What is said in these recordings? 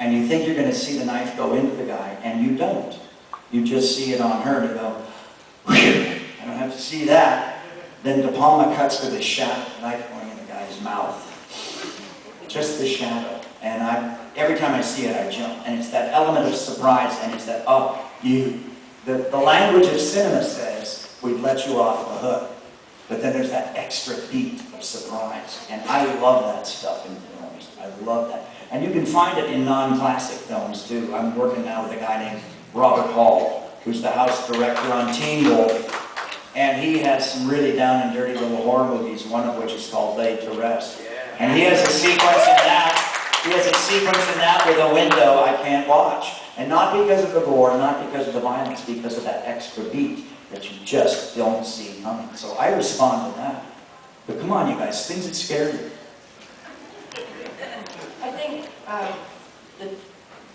and you think you're going to see the knife go into the guy, and you don't. You just see it on her, and you go, whew, I don't have to see that. Then De Palma cuts to the shadow, knife going in the guy's mouth. Just the shadow. And every time I see it, I jump. And it's that element of surprise, and it's that, oh, the language of cinema says, we've let you off the hook. But then there's that extra beat of surprise. And I love that stuff in films. I love that. And you can find it in non-classic films, too. I'm working now with a guy named Robert Hall, who's the house director on Teen Wolf. And he has some really down and dirty little horror movies, one of which is called Laid to Rest. And he has a sequence in that. He has a sequence in that with a window I can't watch. And not because of the gore, not because of the violence, because of that extra beat that you just don't see coming. So I respond to that. But come on, you guys, things that scare you. I think the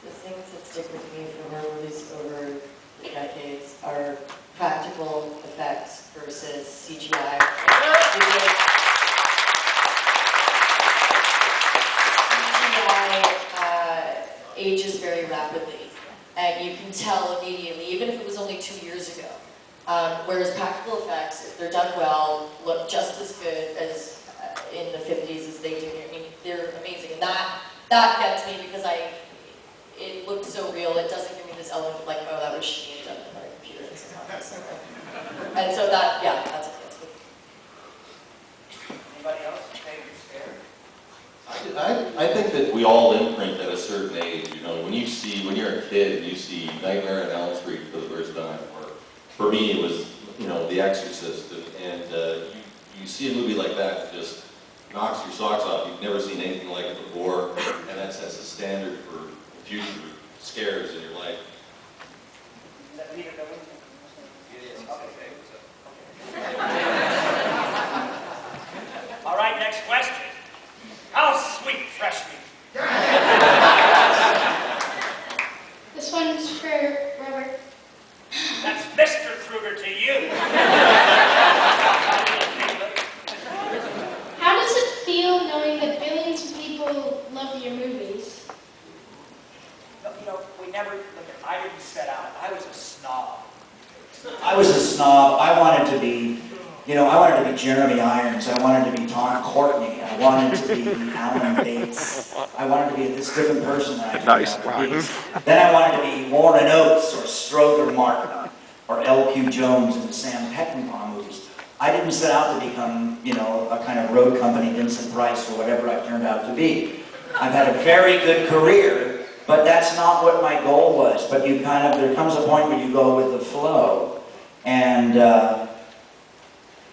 things that stick with me from horror movies over the decades are practical effects versus CGI. CGI ages very rapidly, and you can tell immediately, even if it was only 2 years ago. Whereas practical effects, if they're done well, look just as good as in the 50s as they do. I mean, they're amazing. And that gets me because it looks so real. It doesn't give me this element of like, oh, that was shitty done by a computer and somehow. And so that, yeah, that's what gets me. Anybody else? Favorite scare? I think that we all imprint at a certain age. You know, when you're a kid and you see Nightmare on Elm Street for the first time, or for me it was, you know, The Exorcist, and you see a movie like that that just knocks your socks off. You've never seen anything like it before, and that sets a standard for future scares in your life. Is that Peter Billington? It is. Okay. All right, next question. How sweet fresh meat? This one's for Robert. That's Mr. Kruger to you. How does it feel knowing that billions of people love your movies? You know, I didn't set out. I was a snob. I was a snob. I wanted to be, you know, I wanted to be Jeremy Irons. I wanted to be Tom Courtney. I wanted to be Alan Bates. I wanted to be this different person that I turned out to be. Then I wanted to be Warren Oates or Strother Martin or L.Q. Jones in the Sam Peckinpah movies. I didn't set out to become, you know, a kind of road company Vincent Price or whatever I've turned out to be. I've had a very good career, but that's not what my goal was. But you there comes a point where you go with the flow. And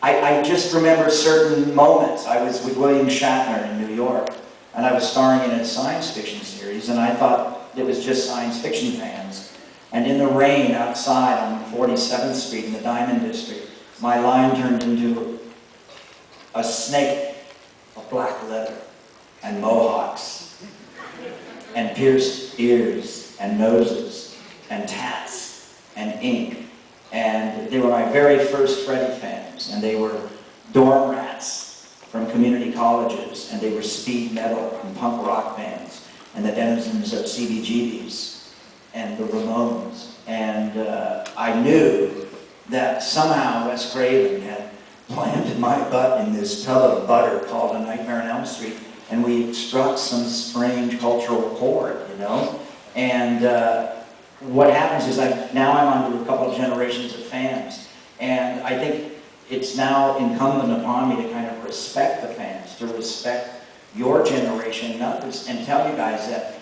I just remember certain moments. I was with William Shatner in New York, and I was starring in a science fiction series, and I thought it was just science fiction fans. And in the rain outside on 47th Street in the Diamond District, my line turned into a snake of black leather and mohawks and pierced ears and noses and tats and ink. And they were my very first Freddy fans, and they were dorm rats from community colleges, and they were speed metal and punk rock bands, and the denizens of CBGB's and the Ramones. And I knew that somehow Wes Craven had planted my butt in this tub of butter called A Nightmare on Elm Street, and we struck some strange cultural chord, you know? And what happens is now I'm on to a couple of generations of fans, and I think it's now incumbent upon me to kind of respect the fans, to respect your generation, and tell you guys that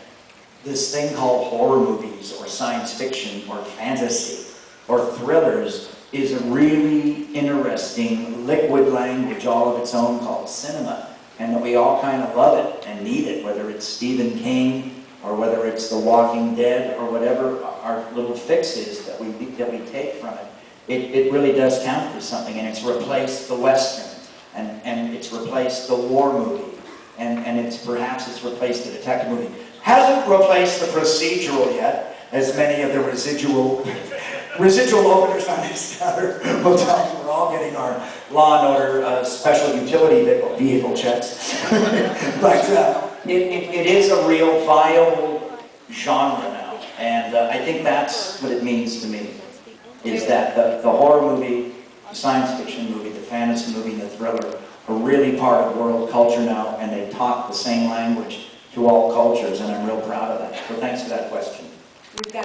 this thing called horror movies or science fiction or fantasy or thrillers is a really interesting liquid language all of its own called cinema, and that we all kind of love it and need it, whether it's Stephen King or whether it's The Walking Dead or whatever our little fix is that we take from it. It really does count for something, and it's replaced the Western, and it's replaced the war movie, and perhaps it's replaced the detective movie. Hasn't replaced the procedural yet, as many of the residual openers on this counter will tell you. We're all getting our Law and Order special utility vehicle checks. But it is a real viable genre now. And I think that's what it means to me, is that the horror movie, the science fiction movie, the fantasy movie, and the thriller are really part of world culture now, and they talk the same language to all cultures, and I'm real proud of that. So thanks for that question. We've got